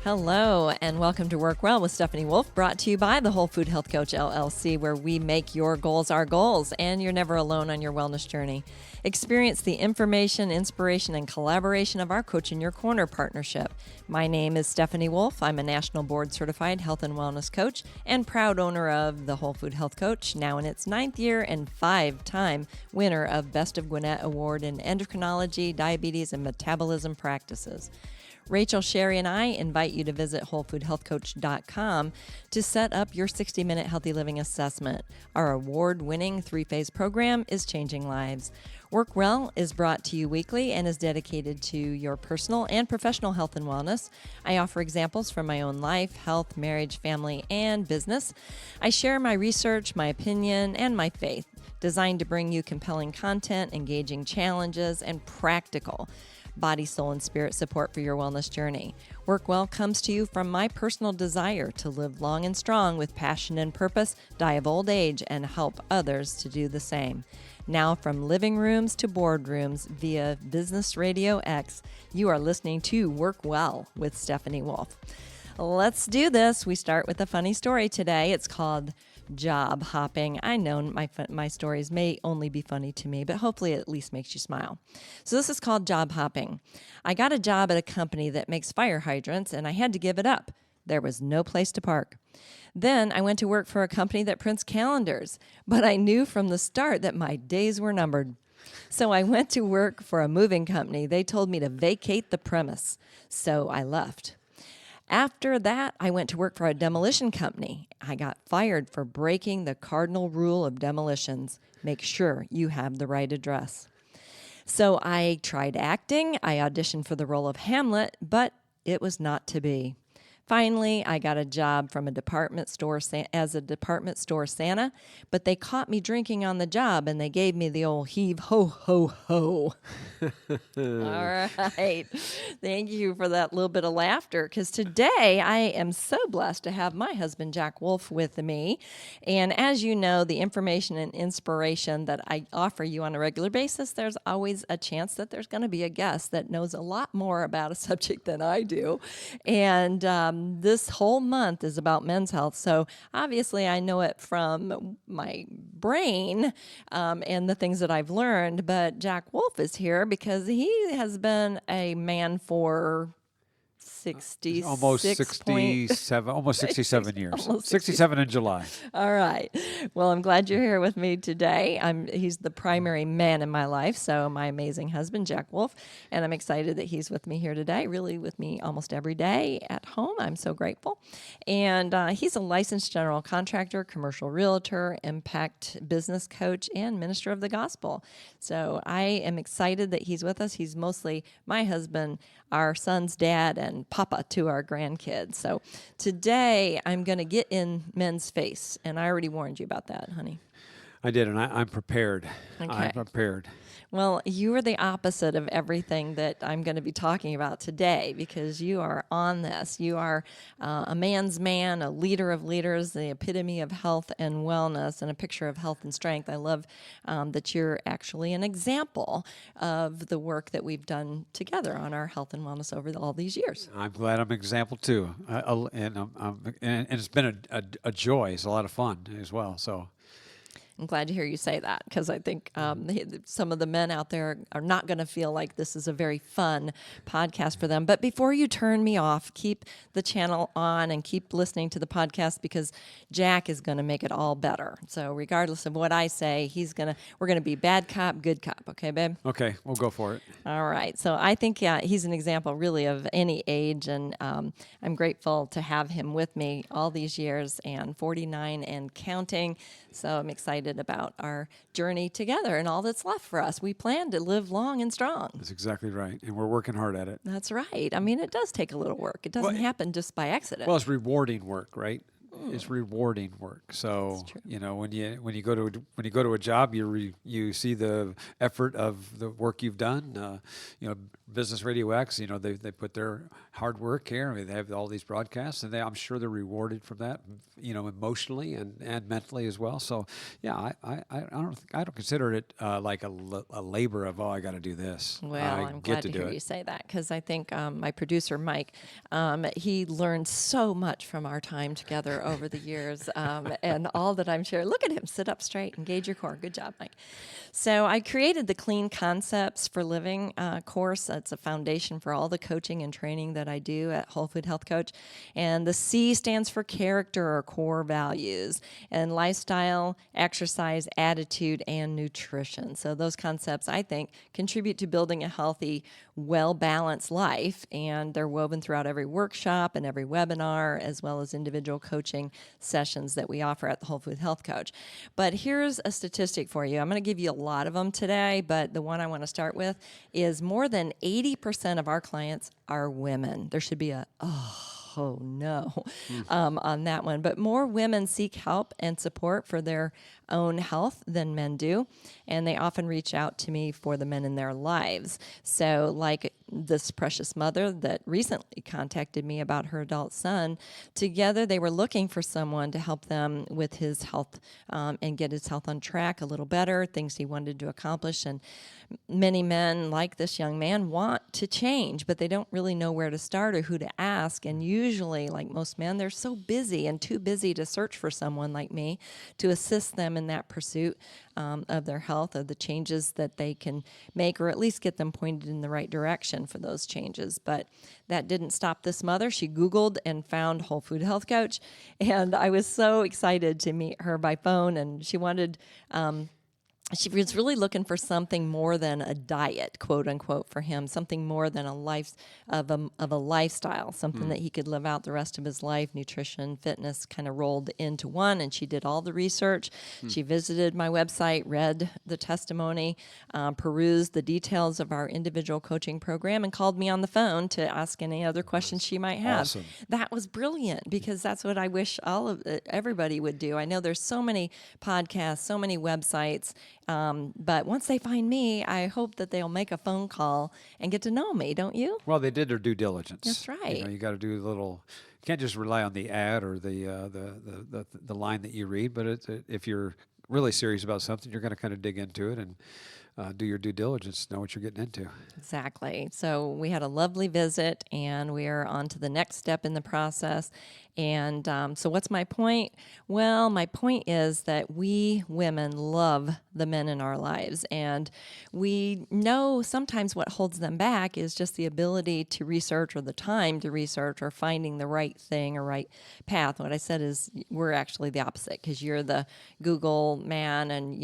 Hello, and welcome to Work Well with Stephanie Wolfe, brought to you by the Whole Food Health Coach, LLC, where we make your goals our goals, and you're never alone on your wellness journey. Experience the information, inspiration, and collaboration of our Coach in Your Corner partnership. My name is Stephanie Wolfe. I'm a national board-certified health and wellness coach and proud owner of the Whole Food Health Coach, now in its 9th year and 5-time winner of Best of Gwinnett Award in Endocrinology, Diabetes, and Metabolism Practices. Rachel, Sherry, and I invite you to visit WholeFoodHealthCoach.com to set up your 60-minute healthy living assessment. Our award-winning 3-phase program is changing lives. Work Well is brought to you weekly and is dedicated to your personal and professional health and wellness. I offer examples from my own life, health, marriage, family, and business. I share my research, my opinion, and my faith, designed to bring you compelling content, engaging challenges, and practical body, soul, and spirit support for your wellness journey. Work Well comes to you from my personal desire to live long and strong with passion and purpose, die of old age, and help others to do the same. Now, from living rooms to boardrooms via Business RadioX, you are listening to Work Well with Stephanie Wolfe. Let's do this. We start with a funny story today. It's called job hopping. I know my stories may only be funny to me, but hopefully it at least makes you smile. So this is called job hopping. I got a job at a company that makes fire hydrants, and I had to give it up. There was no place to park. Then I went to work for a company that prints calendars, but I knew from the start that my days were numbered. So I went to work for a moving company. They told me to vacate the premise, so I left. After that, I went to work for a demolition company. I got fired for breaking the cardinal rule of demolitions. Make sure you have the right address. So I tried acting. I auditioned for the role of Hamlet, but it was not to be. Finally, I got a job from a department store as a department store Santa, but they caught me drinking on the job and they gave me the old heave ho ho ho. All right. Thank you for that little bit of laughter, because today I am so blessed to have my husband, Jack Wolfe, with me. And as you know, the information and inspiration that I offer you on a regular basis, there's always a chance that there's going to be a guest that knows a lot more about a subject than I do. And this whole month is about men's health. So obviously I know it from my brain and the things that I've learned, but Jack Wolfe is here because he has been a man for almost 67 years. 67 in July. All right. Well, I'm glad you're here with me today. He's the primary man in my life, so my amazing husband, Jack Wolfe, and I'm excited that he's with me here today, really with me almost every day at home. I'm so grateful. And he's a licensed general contractor, commercial realtor, impact business coach, and minister of the gospel. So I am excited that he's with us. He's mostly my husband, our son's dad, and papa to our grandkids. So today I'm going to get in men's face, and I already warned you about that, honey. I did, and I'm prepared. Okay. I'm prepared. Well, you are the opposite of everything that I'm going to be talking about today, because you are on this. You are a man's man, a leader of leaders, the epitome of health and wellness, and a picture of health and strength. I love that you're actually an example of the work that we've done together on our health and wellness over all these years. I'm glad I'm an example too, and it's been a joy. It's a lot of fun as well. So. I'm glad to hear you say that, because I think some of the men out there are not going to feel like this is a very fun podcast for them. But before you turn me off, keep the channel on and keep listening to the podcast, because Jack is going to make it all better. So regardless of what I say, we're going to be bad cop, good cop. Okay, babe? Okay, we'll go for it. All right. So I think, he's an example really of any age, and I'm grateful to have him with me all these years, and 49 and counting. So I'm excited about our journey together and all that's left for us. We plan to live long and strong. That's exactly right. And we're working hard at it. That's right. I mean, it does take a little work. It doesn't happen just by accident. Well, it's rewarding work, right? It's rewarding work. So, when you go to a job, you see the effort of the work you've done. Business RadioX, they put their hard work here. They have all these broadcasts, and I'm sure they're rewarded from that, emotionally and mentally as well. So, yeah, I don't consider it like a labor of, I got to do this. Well, I'm glad to hear you say that, because I think my producer, Mike, he learned so much from our time together over the years, and all that I'm sharing. Look at him, sit up straight, engage your core. Good job, Mike. So I created the Clean Concepts for Living course. It's a foundation for all the coaching and training that I do at Whole Food Health Coach. And the C stands for character or core values, and lifestyle, exercise, attitude, and nutrition. So those concepts, I think, contribute to building a healthy, well-balanced life, and they're woven throughout every workshop and every webinar, as well as individual coaching sessions that we offer at the Whole Food Health Coach. But here's a statistic for you. I'm going to give you a lot of them today, but the one I want to start with is more than 80% of our clients are women. There should be a oh no on that one. But more women seek help and support for their own health than men do, and they often reach out to me for the men in their lives. So like this precious mother that recently contacted me about her adult son, together they were looking for someone to help them with his health and get his health on track a little better, things he wanted to accomplish. And many men, like this young man, want to change, but they don't really know where to start or who to ask. And usually, like most men, they're so busy and too busy to search for someone like me to assist them in that pursuit of their health, of the changes that they can make, or at least get them pointed in the right direction for those changes. But that didn't stop this mother. She Googled and found Whole Food Health Coach, and I was so excited to meet her by phone, and she wanted... she was really looking for something more than a diet, quote unquote, for him, something more than a lifestyle, something that he could live out the rest of his life. Nutrition, fitness kind of rolled into one, and she did all the research. She visited my website, read the testimony, perused the details of our individual coaching program, and called me on the phone to ask any other questions she might have. Awesome. That was brilliant, because that's what I wish everybody would do. I know there's so many podcasts, so many websites, but once they find me, I hope that they'll make a phone call and get to know me, don't you? Well, they did their due diligence. That's right. You got to do a little. You can't just rely on the ad or the line that you read. But if you're really serious about something, you're going to kind of dig into it and do your due diligence, know what you're getting into. Exactly. So we had a lovely visit, and we are on to the next step in the process. And so what's my point? Well, my point is that we women love the men in our lives, and we know sometimes what holds them back is just the ability to research, or the time to research, or finding the right thing or right path. What I said is we're actually the opposite, because you're the Google man, and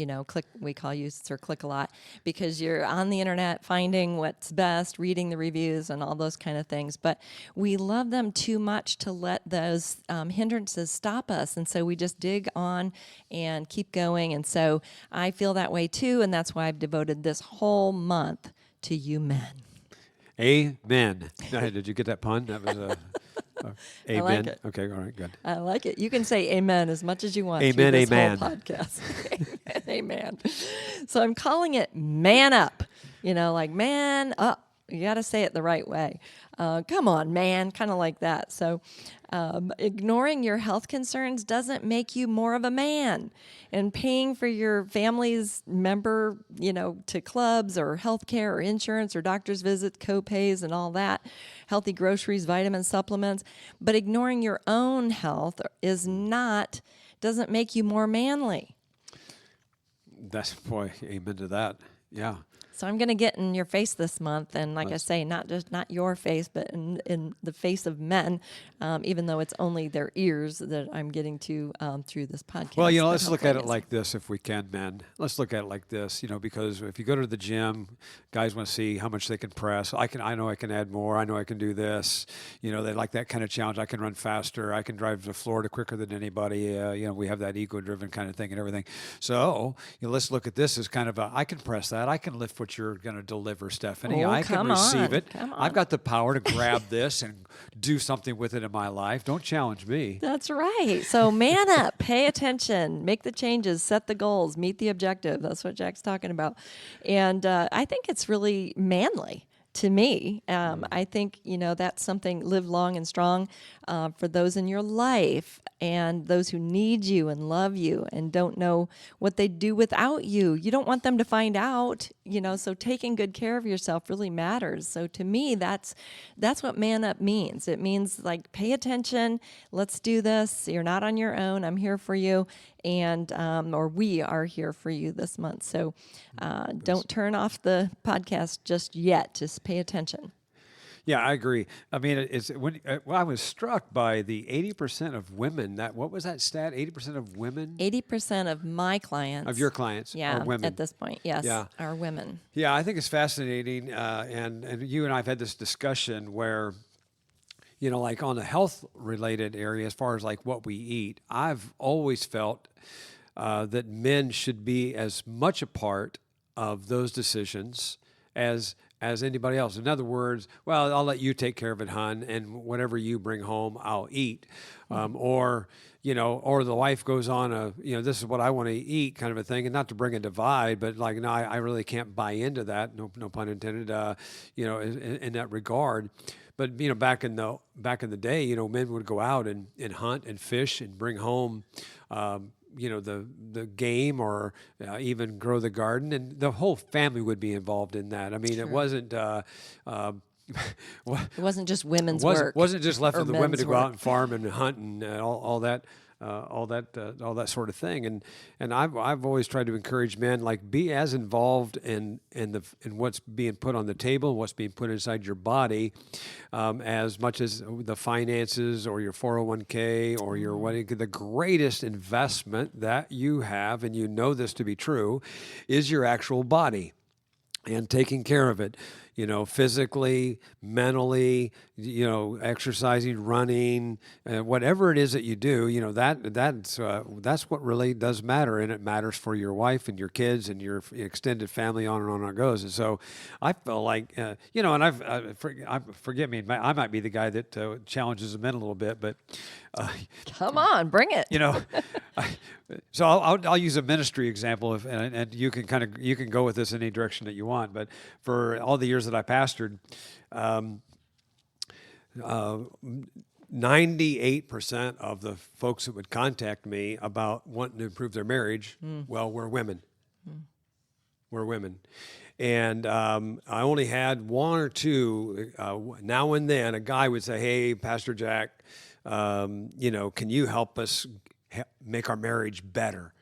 we call you Sir Click-a-Lot, because you're on the internet finding what's best, reading the reviews and all those kind of things. But we love them too much to let those hindrances stop us. And so we just dig on and keep going. And so I feel that way too. And that's why I've devoted this whole month to you men. Amen. Did you get that pun? That was a... amen. I like it. Okay, all right, good. I like it. You can say amen as much as you want. Amen, through this amen. whole podcast. Amen, amen. So I'm calling it Man Up. Like man up. You got to say it the right way. Come on, man, kind of like that. So ignoring your health concerns doesn't make you more of a man. And paying for your family's member, to clubs or healthcare or insurance or doctor's visits, co-pays and all that, healthy groceries, vitamins, supplements. But ignoring your own health doesn't make you more manly. That's, boy, amen to that. Yeah. So I'm going to get in your face this month, and like I say, not your face, but in the face of men, even though it's only their ears that I'm getting to through this podcast. Well, let's look at it like this, if we can, men. Let's look at it like this, because if you go to the gym, guys want to see how much they can press. I know I can add more. I know I can do this. They like that kind of challenge. I can run faster. I can drive to Florida quicker than anybody. We have that ego-driven kind of thing and everything. So let's look at this as kind of I can press that. I can lift what you're going to deliver, Stephanie. I can receive it. I've got the power to grab this and do something with it in my life. Don't challenge me. That's right. So man up, pay attention, make the changes, set the goals, meet the objective. That's what Jack's talking about. And I think it's really manly to me. I think, that's something, live long and strong for those in your life and those who need you and love you and don't know what they'd do without you. You don't want them to find out, so taking good care of yourself really matters. So to me, that's what man up means. It means like, pay attention. Let's do this. You're not on your own. I'm here for you. And, or we are here for you this month. So don't turn off the podcast just yet. Just pay attention. Yeah, I agree. I mean, I was struck by the 80% of women. What was that stat? 80% of women. 80% of my clients, of your clients, are women at this point. Yes, are women. Yeah, I think it's fascinating, and you and I have had this discussion where, like on the health-related area, as far as like what we eat, I've always felt that men should be as much a part of those decisions as anybody else. In other words, well, I'll let you take care of it, hon, and whatever you bring home, I'll eat. Or the wife goes on this is what I want to eat kind of a thing, and not to bring a divide, but like, no, I really can't buy into that. No pun intended. In that regard. But back in the day, men would go out and hunt and fish and bring home, the game, or even grow the garden, and the whole family would be involved in that. I mean, It wasn't. It wasn't just women's work. Wasn't just left for the women to go work. out and farm and hunt and all that. All that sort of thing, and I've always tried to encourage men, like, be as involved in what's being put on the table and what's being put inside your body, as much as the finances or your 401k or your wedding. The greatest investment that you have, and this to be true, is your actual body and taking care of it. Physically, mentally, exercising, running, whatever it is that you do, that's what really does matter, and it matters for your wife and your kids and your extended family, on and on it goes. And so, I feel like, and forget me, I might be the guy that challenges the men a little bit, but come on, bring it. So I'll use a ministry example, and you can go with this in any direction that you want. But for all the years that I pastored, 98% of the folks that would contact me about wanting to improve their marriage, were women. We're women. And I only had one or two, now and then, a guy would say, "Hey, Pastor Jack, can you help us make our marriage better?"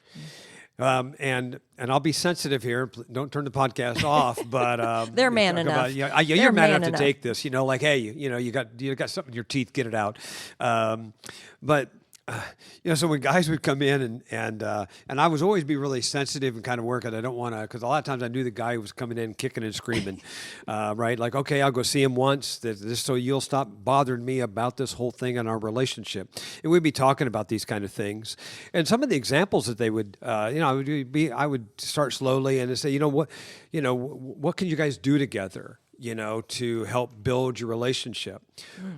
And I'll be sensitive here. Don't turn the podcast off. But they're man enough. You're man enough to take this. Like, hey, you got something in your teeth. Get it out. But so when guys would come in and I would always be really sensitive and kind of work it. I don't want to, because a lot of times I knew the guy was coming in kicking and screaming, right? Like, okay, I'll go see him once, just so you'll stop bothering me about this whole thing in our relationship. And we'd be talking about these kind of things. And some of the examples that they would, I would start slowly and say, what can you guys do together? To help build your relationship.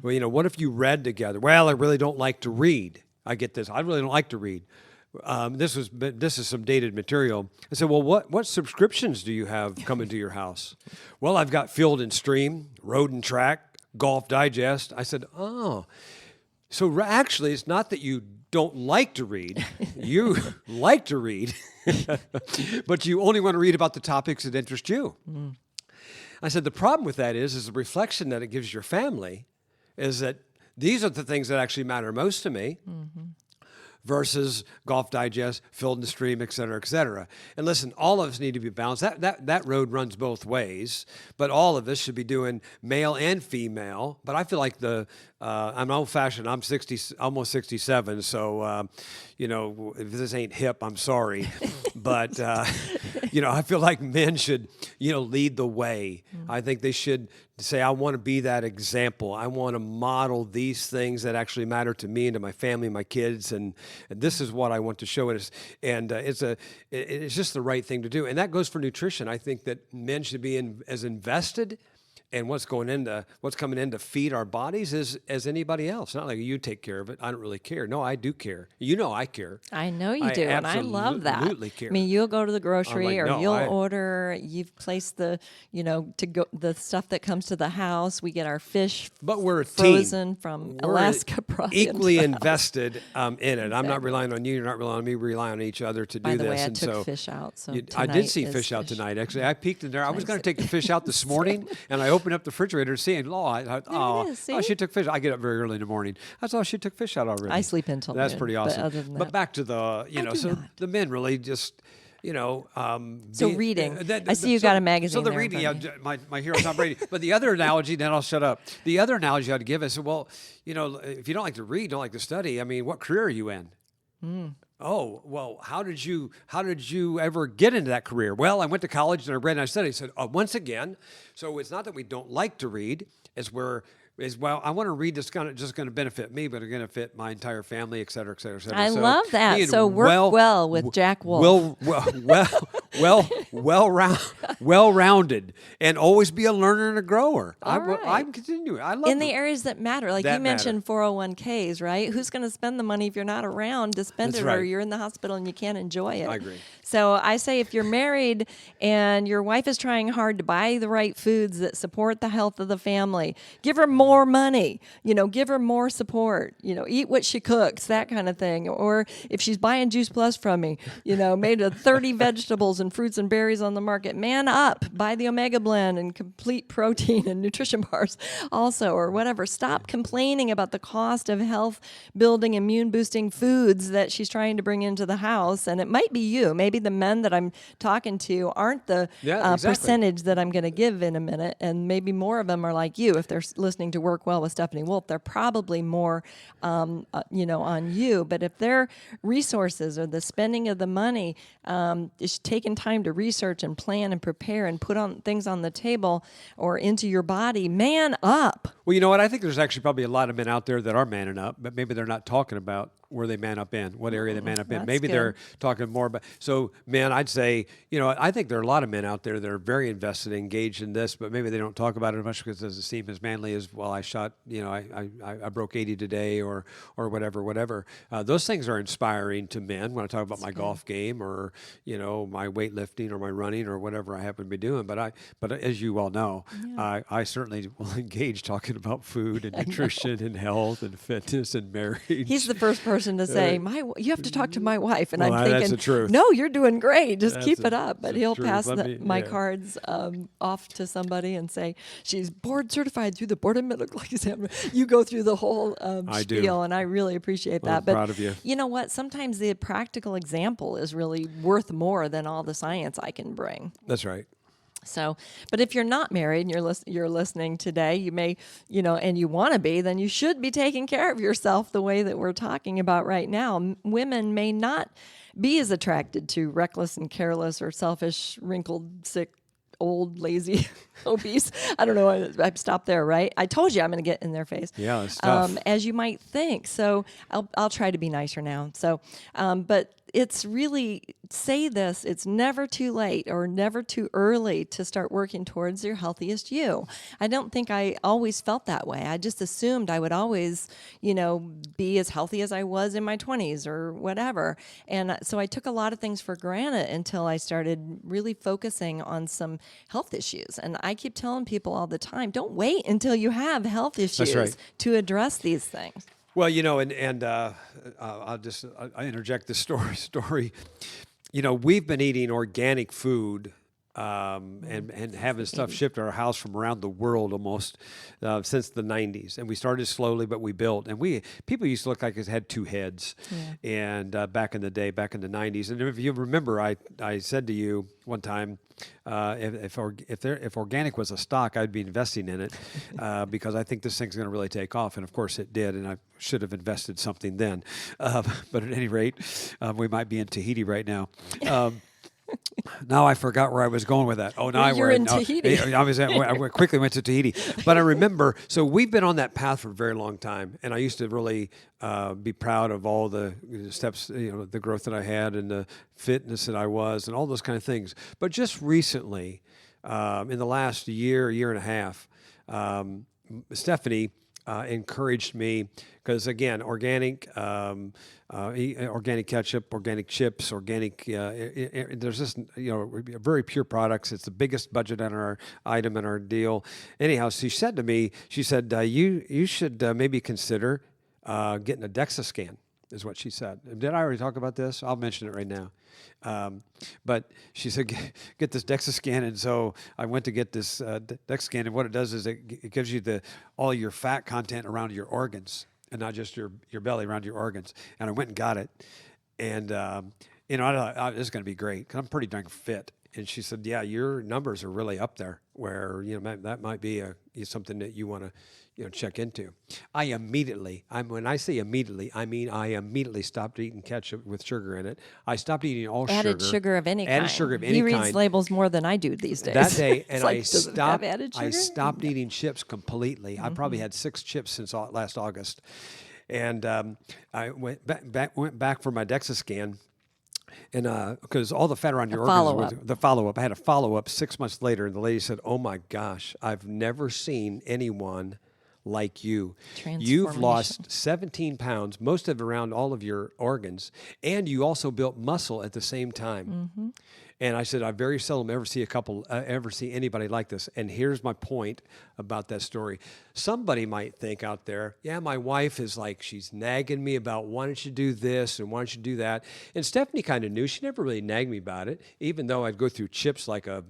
Well, what if you read together? Well, I really don't like to read. I get this. I really don't like to read. This is some dated material. I said, well, what subscriptions do you have coming to your house? Well, I've got Field and Stream, Road and Track, Golf Digest. I said, oh, so actually it's not that you don't like to read. You like to read, but you only want to read about the topics that interest you. I said, the problem with that is the reflection that it gives your family is that these are the things that actually matter most to me, versus Golf Digest, Field and Stream, et cetera, et cetera. And listen, all of us need to be balanced. That road runs both ways, but all of us should be doing male and female. But I feel like I'm old-fashioned. I'm almost 67, so if this ain't hip, I'm sorry. But I feel like men should lead the way. I think they should say, I want to be that example. I want to model these things that actually matter to me and to my family, my kids, and this is what I want to show it. It's just the right thing to do, and that goes for nutrition. I think that men should be as invested and what's coming in to feed our bodies is as anybody else. Not like you take care of it. I don't really care. No, I do care. You know, I care. I know you do, and I love that. Absolutely care. I mean, you'll go to the grocery, like, or no, you'll order. You've placed the, to go the stuff that comes to the house. We get our fish, but we're a frozen team. from We're Alaska. Brought equally into the invested in it. Exactly. I'm not relying on you. You're not relying on me. We rely on each other to By do the this. way, I and took so fish out. So I did see tonight fish is out tonight. Actually, I peeked in there. I was going to take the fish out this So- morning, and I opened up the refrigerator to see, and it is, see? she took fish. I get up very early in the morning. I saw she took fish out already. I sleep until That's noon, pretty but awesome. other than But that- back to the, do so not. the men really just. So reading. I see you got a magazine So the there in reading, front of my hero Tom Brady. But the other analogy, then I'll shut up. The other analogy I'd give is, well, if you don't like to read, don't like to study, I mean, what career are you in? Oh, well, how did you ever get into that career? Well, I went to college and I read and I studied. I said, once again, so it's not that we don't like to read, I want to read that's just going to benefit me, but it's going to fit my entire family, et cetera, et cetera, et cetera. I So love that. being So work well with Jack Wolfe. Well-rounded, and always be a learner and a grower. Right. I'm continuing. I love In the areas that matter. Like That you mentioned 401ks, right? Who's going to spend the money if you're not around to spend That's it, or right. you're in the hospital and you can't enjoy it? I agree. So I say if you're married and your wife is trying hard to buy the right foods that support the health of the family, give her more money, give her more support, eat what she cooks, that kind of thing. Or if she's buying Juice Plus from me, made of 30 vegetables and fruits and berries on the market, man up, buy the Omega Blend and complete protein and nutrition bars also, or whatever. Stop complaining about the cost of health building, immune boosting foods that she's trying to bring into the house. And it might be you. Maybe the men that I'm talking to aren't the percentage that I'm going to give in a minute. And maybe more of them are like you. If they're listening to Work Well with Stephanie Wolfe, they're probably more, on you. But if their resources or the spending of the money is taking time to research and plan and prepare and put on things on the table or into your body, man up. Well, you know what? I think there's actually probably a lot of men out there that are manning up, but maybe they're not talking about where they man up in, what area they man up in. That's Maybe good. they're talking more about. So, men, I'd say, I think there are a lot of men out there that are very invested, engaged in this, but maybe they don't talk about it as much because it doesn't seem as manly as, well, I shot, I broke 80 today or whatever. Those things are inspiring to men when I talk about my golf game or, my weightlifting or my running or whatever I happen to be doing. But as you well know, I certainly will engage talking about food and nutrition and health and fitness and marriage. He's the first person to say, you have to talk to my wife. And Well, I'm that's thinking, the truth. no, you're doing great. Just That's keep the- it up. But that's the he'll truth. pass Let me- my yeah. cards off to somebody and say, she's board certified through the Board of Medical Exam. You go through the whole I do. spiel, and I really appreciate Well, that. I'm But proud of you. You know what? Sometimes the practical example is really worth more than all the science I can bring. That's right. So, but if you're not married and you're listening today, you may, and you want to be, then you should be taking care of yourself the way that we're talking about right now. Women may not be as attracted to reckless and careless or selfish, wrinkled, sick, old, lazy, obese. I don't know. I've stopped there, right? I told you I'm going to get in their face. Yeah, it's tough. As you might think. So I'll try to be nicer now. So, but it's really, say this, it's never too late or never too early to start working towards your healthiest you. I don't think I always felt that way. I just assumed I would always, be as healthy as I was in my 20s or whatever. And so I took a lot of things for granted until I started really focusing on some health issues. And I keep telling people all the time, don't wait until you have health issues right. to address these things. Well, I'll just interject this story. We've been eating organic food and having stuff shipped to our house from around the world almost since the 90s. And we started slowly, but we built. And people used to look like it had two heads. Yeah. And back in the day, back in the 90s. And if you remember, I said to you one time, if organic was a stock, I'd be investing in it because I think this thing's going to really take off. And of course it did. And I should have invested something then. But at any rate, we might be in Tahiti right now. Now I forgot where I was going with that. Oh, now You're in Tahiti. I quickly went to Tahiti. But I remember, so we've been on that path for a very long time. And I used to really be proud of all the steps, the growth that I had and the fitness that I was and all those kind of things. But just recently, in the last year and a half, Stephanie encouraged me because again, organic ketchup, organic chips, organic. There's just very pure products. It's the biggest budget on our item in our deal. Anyhow, she said to me, you should maybe consider getting a DEXA scan. Is what she said. Did I already talk about this? I'll mention it right now. But she said, get this DEXA scan. And so I went to get this DEXA scan. And what it does is it gives you all your fat content around your organs and not just your belly, around your organs. And I went and got it. And, I thought, this is going to be great because I'm pretty darn fit. And she said, yeah, your numbers are really up there where, that might be something that you want to, check into. When I say immediately, I mean I immediately stopped eating ketchup with sugar in it. I stopped eating all added sugar of any kind. Added sugar of any kind. He reads labels more than I do these days. That day, and like, I stopped eating chips completely. I probably had 6 chips since last August. And I went back for my DEXA scan. And because all the fat around your organs, the follow-up. I had a follow-up 6 months later, and the lady said, oh, my gosh, I've never seen anyone like you. You've lost 17 pounds, most of it around all of your organs, and you also built muscle at the same time. Mm-hmm. And I said, I very seldom ever see anybody like this. And here's my point about that story. Somebody might think out there, yeah, my wife is like, she's nagging me about why don't you do this and why don't you do that. And Stephanie kind of knew. She never really nagged me about it, even though I'd go through chips like a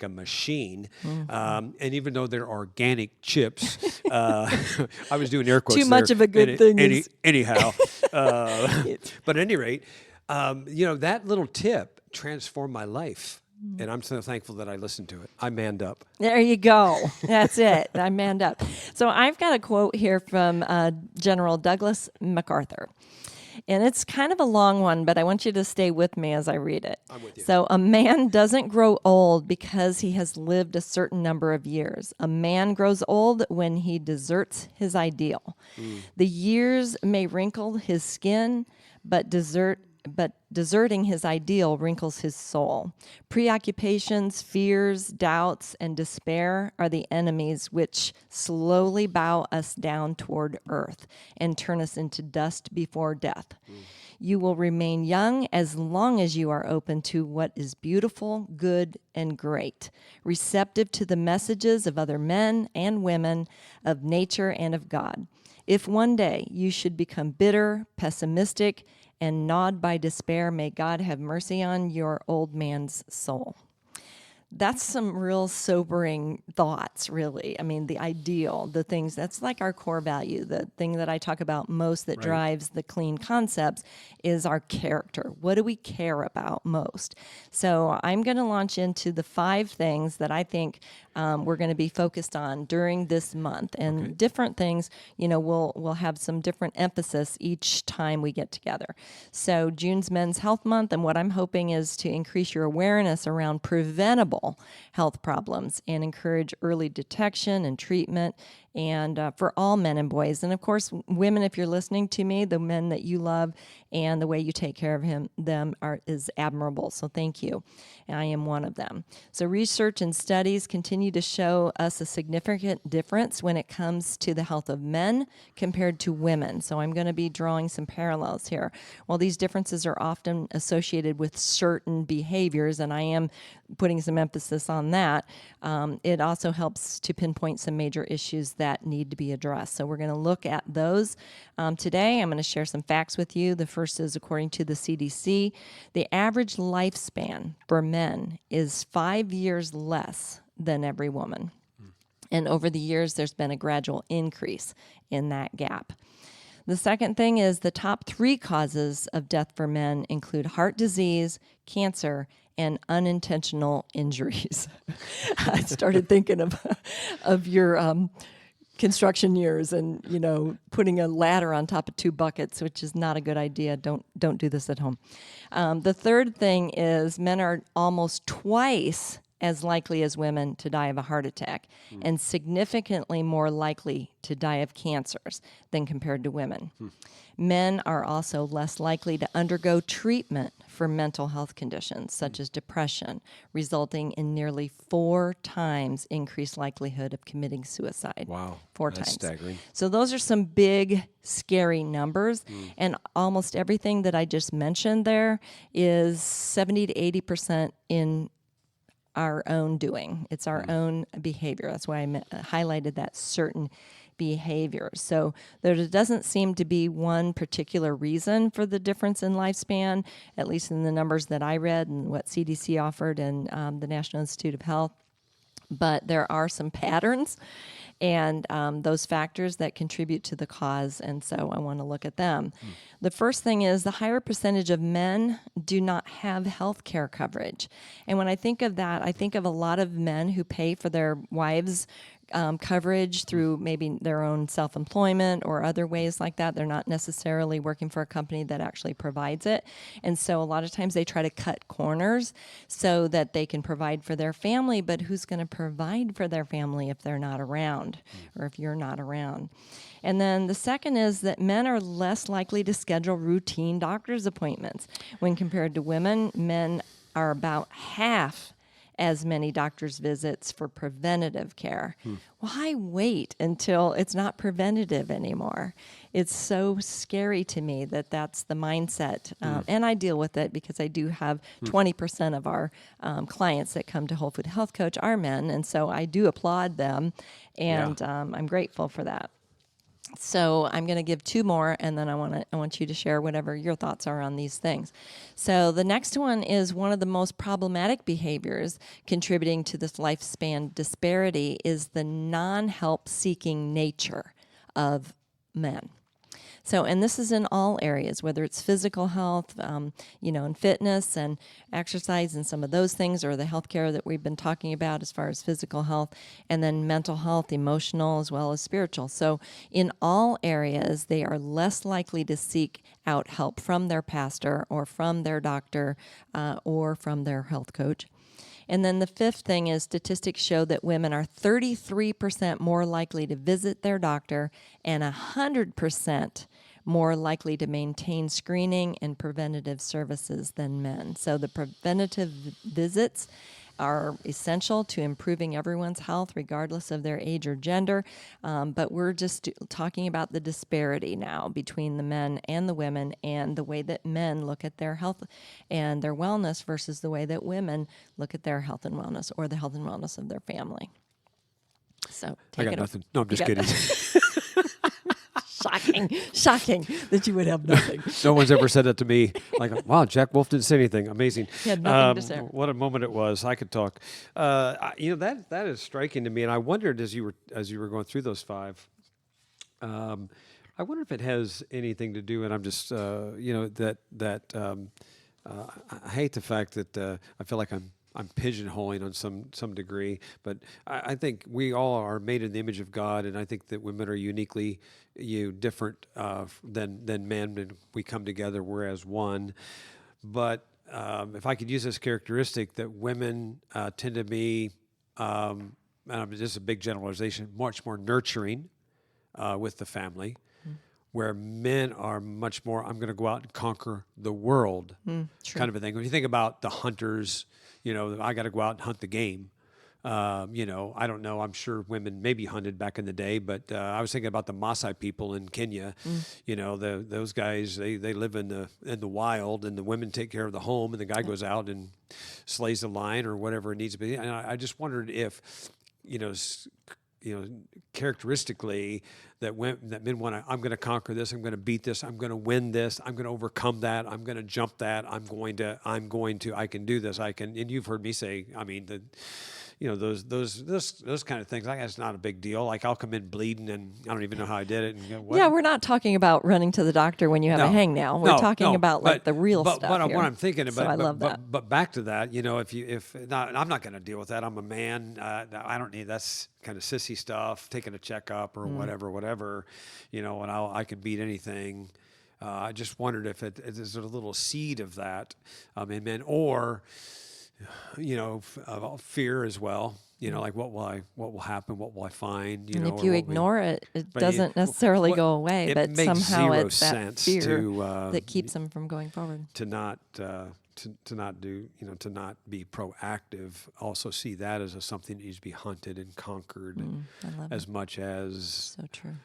machine. Mm-hmm. And even though they're organic chips, I was doing air quotes. Too much of a good thing. Anyhow, but at any rate, that little tip transformed my life. And I'm so thankful that I listened to it. I manned up. There you go. That's it. I manned up. So I've got a quote here from General Douglas MacArthur. And it's kind of a long one, but I want you to stay with me as I read it. I'm with you. So a man doesn't grow old because he has lived a certain number of years. A man grows old when he deserts his ideal. The years may wrinkle his skin, but deserting his ideal wrinkles his soul. Preoccupations, fears, doubts, and despair are the enemies which slowly bow us down toward earth and turn us into dust before death. You will remain young as long as you are open to what is beautiful, good, and great, receptive to the messages of other men and women, of nature and of God. If one day you should become bitter, pessimistic, and gnawed by despair, may God have mercy on your old man's soul. That's some real sobering thoughts, really. I mean, the ideal, the things, that's like our core value. The thing that I talk about most that drives the clean concepts is our character. What do we care about most? So I'm going to launch into the 5 things that I think we're going to be focused on during this month. And different things, we'll have some different emphasis each time we get together. So June's Men's Health Month, and what I'm hoping is to increase your awareness around preventable health problems and encourage early detection and treatment, and for all men and boys. And of course, women, if you're listening to me, the men that you love and the way you take care of them is admirable. So thank you. And I am one of them. So research and studies continue to show us a significant difference when it comes to the health of men compared to women. So I'm going to be drawing some parallels here. While these differences are often associated with certain behaviors, and I am putting some emphasis on that, it also helps to pinpoint some major issues that need to be addressed. So we're going to look at those today. I'm going to share some facts with you. The first is, according to the CDC, the average lifespan for men is 5 years less than every woman. And over the years, there's been a gradual increase in that gap. The second thing is the top 3 causes of death for men include heart disease, cancer, and unintentional injuries. I started thinking of your construction years and, putting a ladder on top of 2 buckets, which is not a good idea. Don't do this at home. The third thing is men are almost twice as likely as women to die of a heart attack and significantly more likely to die of cancers than compared to women. Men are also less likely to undergo treatment for mental health conditions such as depression, resulting in nearly 4 times increased likelihood of committing suicide. Wow. 4 That's times. staggering. So those are some big, scary numbers. And almost everything that I just mentioned there is 70 to 80% in our own doing. It's our own behavior. That's why I highlighted that certain behavior. So there doesn't seem to be one particular reason for the difference in lifespan, at least in the numbers that I read and what CDC offered and the National Institute of Health. But there are some patterns and those factors that contribute to the cause, and so I want to look at them. The first thing is the higher percentage of men do not have health care coverage. And when I think of that, I think of a lot of men who pay for their wives' coverage through maybe their own self-employment or other ways like that. They're not necessarily working for a company that actually provides it. And so a lot of times they try to cut corners so that they can provide for their family, but who's going to provide for their family if they're not around or if you're not around? And then the second is that men are less likely to schedule routine doctor's appointments. When compared to women, men are about half as many doctor's visits for preventative care. Why wait until it's not preventative anymore? It's so scary to me that that's the mindset. And I deal with it because I do have 20% of our clients that come to Whole Food Health Coach are men. And so I do applaud them. And I'm grateful for that. So I'm going to give 2 more, and then I want you to share whatever your thoughts are on these things. So the next one is one of the most problematic behaviors contributing to this lifespan disparity is the non-help seeking nature of men. So, and this is in all areas, whether it's physical health, and fitness and exercise and some of those things, or the healthcare that we've been talking about as far as physical health, and then mental health, emotional, as well as spiritual. So in all areas, they are less likely to seek out help from their pastor or from their doctor or from their health coach. And then the fifth thing is statistics show that women are 33% more likely to visit their doctor and 100% more likely to maintain screening and preventative services than men. So the preventative visits are essential to improving everyone's health regardless of their age or gender. But we're just talking about the disparity now between the men and the women and the way that men look at their health and their wellness versus the way that women look at their health and wellness or the health and wellness of their family. So I got nothing. No, I'm just kidding. Shocking that you would have nothing. No one's ever said that to me. Like, wow, Jack Wolfe didn't say anything. Amazing. He had nothing to say. What a moment it was. I could talk. That is striking to me, and I wondered as you were going through those 5. I wonder if it has anything to do, and I'm just I hate the fact that I feel like I'm pigeonholing on some degree, but I think we all are made in the image of God, and I think that women are uniquely different than men, and we come together, we're as one. But if I could use this characteristic, that women tend to be, and this is a big generalization, much more nurturing with the family, where men are much more, I'm going to go out and conquer the world kind of a thing. When you think about the hunters, I got to go out and hunt the game. I don't know. I'm sure women maybe hunted back in the day, but I was thinking about the Maasai people in Kenya. Those guys, they live in the wild, and the women take care of the home, and the guy goes out and slays the lion or whatever it needs to be. And I just wondered if, characteristically that men want to, I'm going to conquer this, I'm going to beat this, I'm going to win this, I'm going to overcome that, I'm going to jump that, I can do this, and you've heard me say, those kind of things. It's not a big deal. Like, I'll come in bleeding, and I don't even know how I did it. And yeah, we're not talking about running to the doctor when you have a hangnail. We're talking about the real stuff. But what I'm thinking about, I love that. But back to that, I'm not going to deal with that. I'm a man. I don't need that's kind of sissy stuff. Taking a checkup or whatever, and I can beat anything. I just wondered if there's a little seed of that in men, or fear as well. Like what will happen? What will I find? And if or you what we- ignore it, it But doesn't necessarily what- go away, it but makes somehow zero it's that sense fear to that keeps them from going forward. to not to not do to not be proactive. Also see that as something that needs to be hunted and conquered I love as it. much as So true.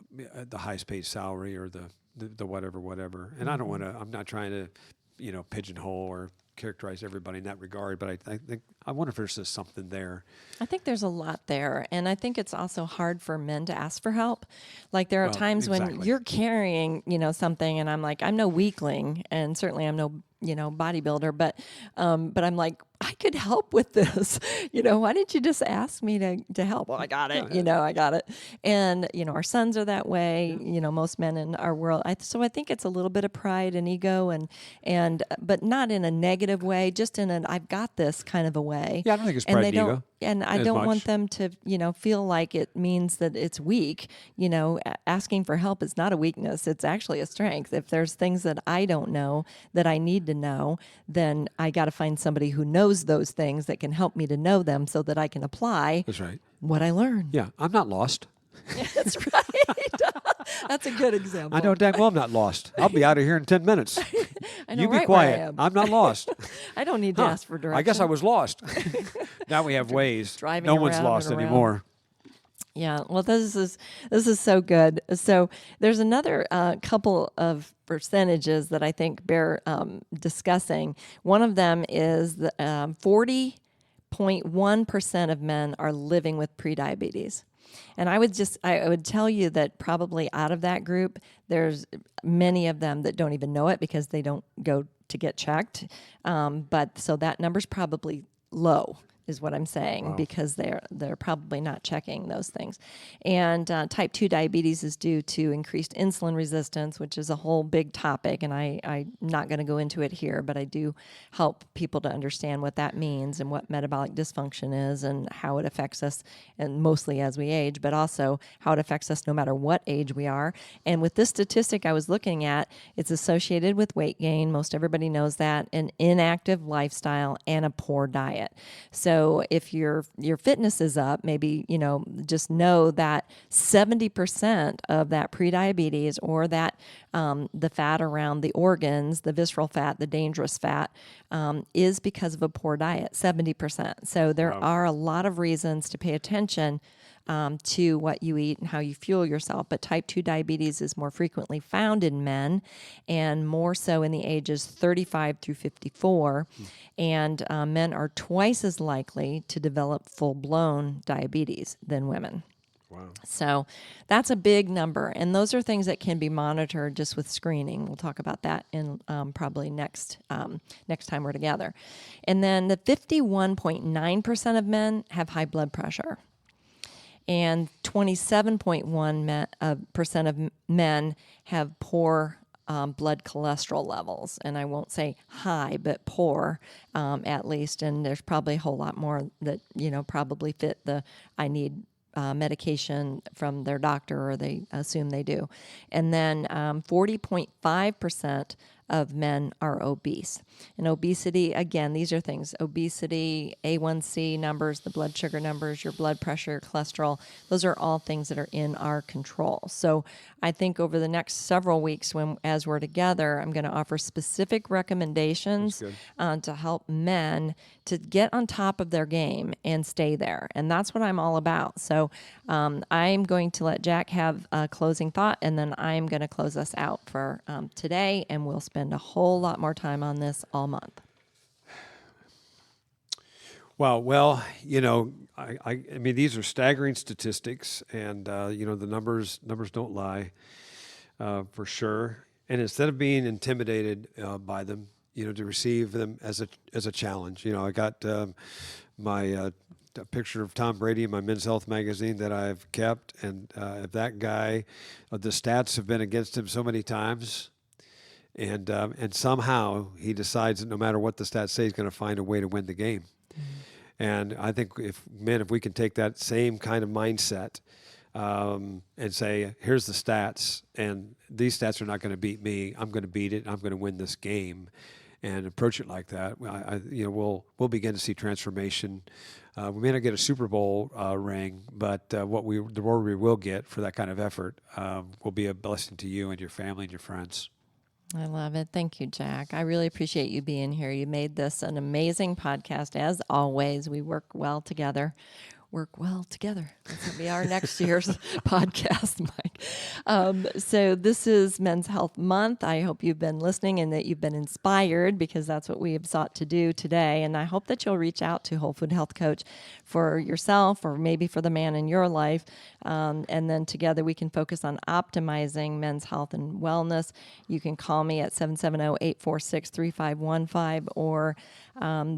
the highest paid salary or the whatever. And I don't want to. I'm not trying to pigeonhole or characterize everybody in that regard, but I think I wonder if there's just something there. I think there's a lot there, and I think it's also hard for men to ask for help. Like there are times when exactly. you're carrying, something, and I'm like, I'm no weakling, and certainly I'm no, bodybuilder, but I'm like, I could help with this. Why didn't you just ask me to help? Well, I got it. I got it. And our sons are that way. Most men in our world. So I think it's a little bit of pride and ego, and but not in a negative way, just in an I've got this kind of a way. Yeah, I don't think it's And pride they and don't. ego. And I as don't much. want them to, feel like it means that it's weak. Asking for help is not a weakness. It's actually a strength. If there's things that I don't know that I need to know, then I got to find somebody who knows those things that can help me to know them so that I can apply That's right. what I learned. Yeah, I'm not lost. That's right. That's a good example. I know dang well I'm not lost. I'll be out of here in 10 minutes. I know You be right where I quiet. am. I'm not lost. I don't need to ask for directions. I guess I was lost. Now we have ways. Driving No one's around lost and around. anymore. Yeah, well, this is so good. So there's another couple of percentages that I think bear discussing. One of them is 40.1% of men are living with prediabetes. And I would tell you that probably out of that group, there's many of them that don't even know it because they don't go to get checked. But so that number's probably low, is what I'm saying, because they're probably not checking those things. And type 2 diabetes is due to increased insulin resistance, which is a whole big topic, and I'm not going to go into it here, but I do help people to understand what that means and what metabolic dysfunction is and how it affects us, and mostly as we age, but also how it affects us no matter what age we are. And with this statistic I was looking at, it's associated with weight gain. Most everybody knows that, an inactive lifestyle, and a poor diet. So if your fitness is up, maybe, just know that 70% of that prediabetes or that the fat around the organs, the visceral fat, the dangerous fat, is because of a poor diet, 70%. So there are a lot of reasons to pay attention to what you eat and how you fuel yourself. But type 2 diabetes is more frequently found in men and more so in the ages 35 through 54. And men are twice as likely to develop full-blown diabetes than women. Wow. So that's a big number. And those are things that can be monitored just with screening. We'll talk about that in probably next time we're together. And then the 51.9% of men have high blood pressure. And 27.1% of men have poor blood cholesterol levels. And I won't say high, but poor at least. And there's probably a whole lot more that, probably fit the I need medication from their doctor, or they assume they do. And then 40.5% of men are obese. And obesity, again, these are things, obesity, A1C numbers, the blood sugar numbers, your blood pressure, cholesterol, those are all things that are in our control. So I think over the next several weeks, as we're together, I'm going to offer specific recommendations to help men to get on top of their game and stay there. And that's what I'm all about. So I'm going to let Jack have a closing thought, and then I'm going to close us out for today, and we'll spend a whole lot more time on this all month. Well, I mean, these are staggering statistics, and the numbers don't lie, for sure. And instead of being intimidated by them, to receive them as a challenge. I got my a picture of Tom Brady in my Men's Health magazine that I've kept, and if that guy, the stats have been against him so many times. And somehow he decides that no matter what the stats say, he's going to find a way to win the game. Mm-hmm. And I think if we can take that same kind of mindset and say, here's the stats, and these stats are not going to beat me. I'm going to beat it. I'm going to win this game. and approach it like that, we'll begin to see transformation. We may not get a Super Bowl ring, but the reward we will get for that kind of effort will be a blessing to you and your family and your friends. I love it. Thank you, Jack. I really appreciate you being here. You made this an amazing podcast. As always, we work well together. Work well together. That's going to be our next year's podcast, Mike. So this is Men's Health Month. I hope you've been listening and that you've been inspired, because that's what we have sought to do today. And I hope that you'll reach out to Whole Food Health Coach for yourself, or maybe for the man in your life. And then together we can focus on optimizing men's health and wellness. You can call me at 770-846-3515, or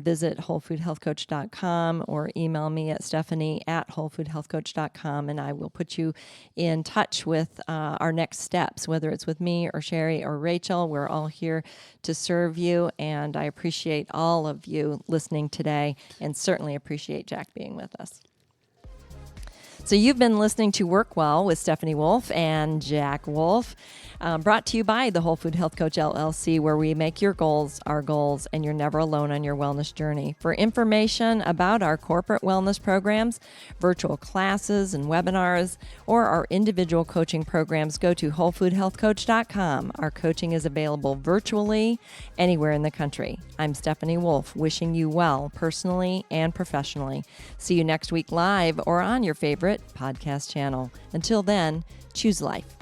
visit wholefoodhealthcoach.com, or email me at Stephanie@wholefoodhealthcoach.com, and I will put you in touch with our next steps, whether it's with me or Sherry or Rachel. We're all here to serve you, and I appreciate all of you listening today, and certainly appreciate Jack being with us. So you've been listening to Work Well with Stephanie Wolfe and Jack Wolfe, brought to you by the Whole Food Health Coach LLC, where we make your goals our goals, and you're never alone on your wellness journey. For information about our corporate wellness programs, virtual classes and webinars, or our individual coaching programs, go to wholefoodhealthcoach.com. Our coaching is available virtually anywhere in the country. I'm Stephanie Wolfe, wishing you well personally and professionally. See you next week live or on your favorite podcast channel. Until then, choose life.